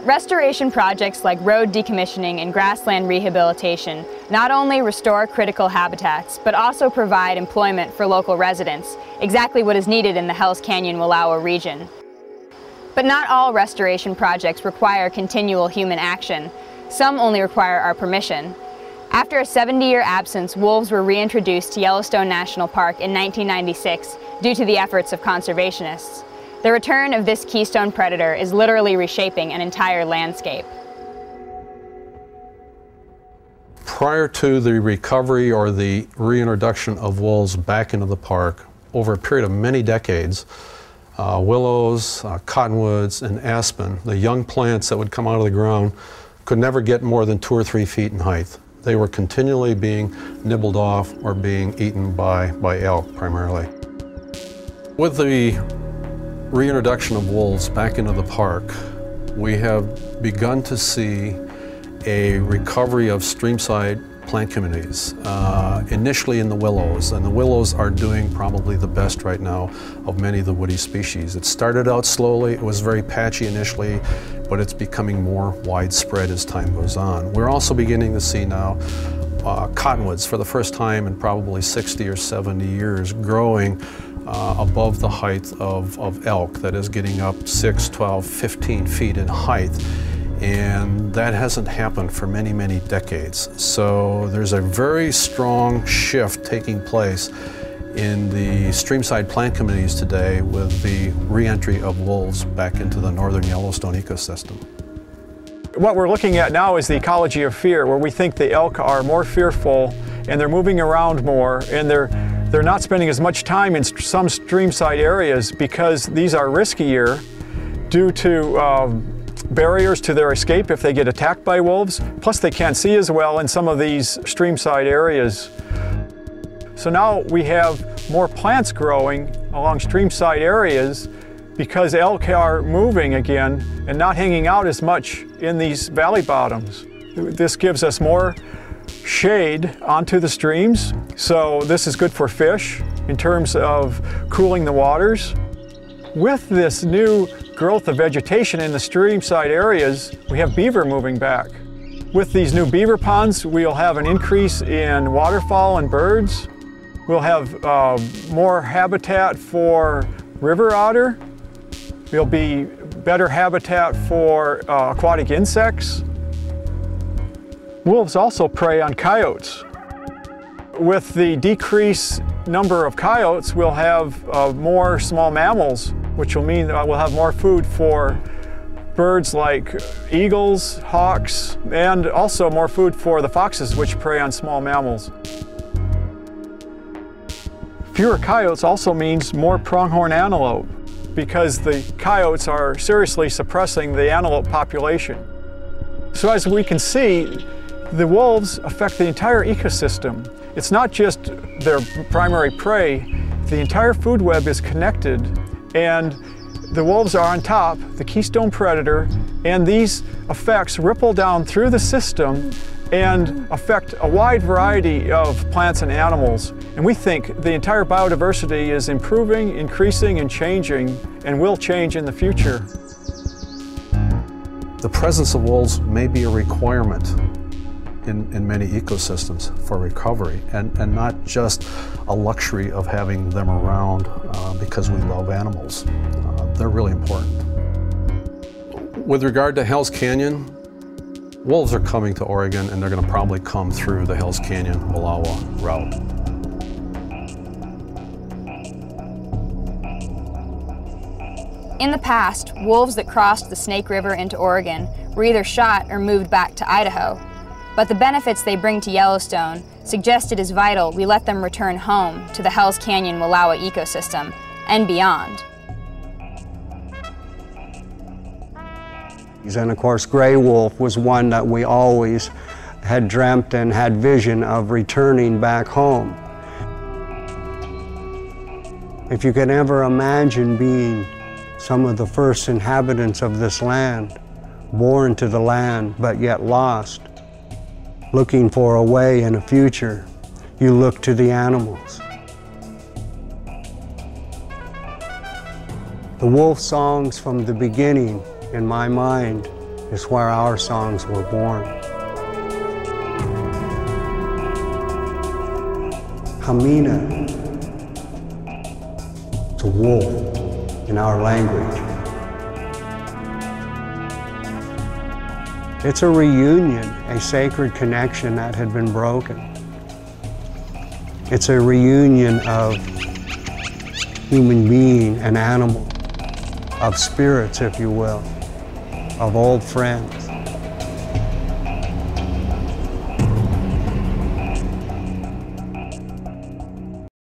Restoration projects like road decommissioning and grassland rehabilitation not only restore critical habitats, but also provide employment for local residents, exactly what is needed in the Hells Canyon-Wallowa region. But not all restoration projects require continual human action. Some only require our permission. After a 70-year absence, wolves were reintroduced to Yellowstone National Park in 1996 due to the efforts of conservationists. The return of this keystone predator is literally reshaping an entire landscape. Prior to the recovery or the reintroduction of wolves back into the park, over a period of many decades, willows, cottonwoods, and aspen, the young plants that would come out of the ground, could never get more than 2 or 3 feet in height. They were continually being nibbled off or being eaten by elk primarily. With the reintroduction of wolves back into the park, we have begun to see a recovery of streamside plant communities, initially in the willows, and the willows are doing probably the best right now of many of the woody species. It started out slowly, it was very patchy initially, but it's becoming more widespread as time goes on. We're also beginning to see now cottonwoods for the first time in probably 60 or 70 years growing above the height of elk, that is getting up 6, 12, 15 feet in height. And that hasn't happened for many, many decades. So there's a very strong shift taking place in the streamside plant communities today with the re-entry of wolves back into the northern Yellowstone ecosystem. What we're looking at now is the ecology of fear, where we think the elk are more fearful and they're moving around more, and they're not spending as much time in some streamside areas because these are riskier due to barriers to their escape if they get attacked by wolves. Plus they can't see as well in some of these streamside areas. So now we have more plants growing along streamside areas because elk are moving again and not hanging out as much in these valley bottoms. This gives us more shade onto the streams, so this is good for fish in terms of cooling the waters. With this new growth of vegetation in the streamside areas, we have beaver moving back. With these new beaver ponds, we'll have an increase in waterfowl and birds. We'll have more habitat for river otter. There'll be better habitat for aquatic insects. Wolves also prey on coyotes. With the decreased number of coyotes, we'll have more small mammals, which will mean that we'll have more food for birds like eagles, hawks, and also more food for the foxes, which prey on small mammals. Fewer coyotes also means more pronghorn antelope, because the coyotes are seriously suppressing the antelope population. So as we can see, the wolves affect the entire ecosystem. It's not just their primary prey, the entire food web is connected, and the wolves are on top, the keystone predator, and these effects ripple down through the system and affect a wide variety of plants and animals. And we think the entire biodiversity is improving, increasing, and changing, and will change in the future. The presence of wolves may be a requirement in many ecosystems for recovery, and not just a luxury of having them around because we love animals. They're really important. With regard to Hells Canyon, wolves are coming to Oregon, and they're going to probably come through the Hells Canyon-Wallowa route. In the past, wolves that crossed the Snake River into Oregon were either shot or moved back to Idaho. But the benefits they bring to Yellowstone suggest it is vital we let them return home to the Hells Canyon-Wallowa ecosystem and beyond. And of course, gray wolf was one that we always had dreamt and had vision of returning back home. If you can ever imagine being some of the first inhabitants of this land, born to the land but yet lost, looking for a way and a future, you look to the animals. The wolf songs from the beginning, in my mind, is where our songs were born. Hamina, it's a wolf in our language. It's a reunion, a sacred connection that had been broken. It's a reunion of human being and animal, of spirits, if you will, of old friends.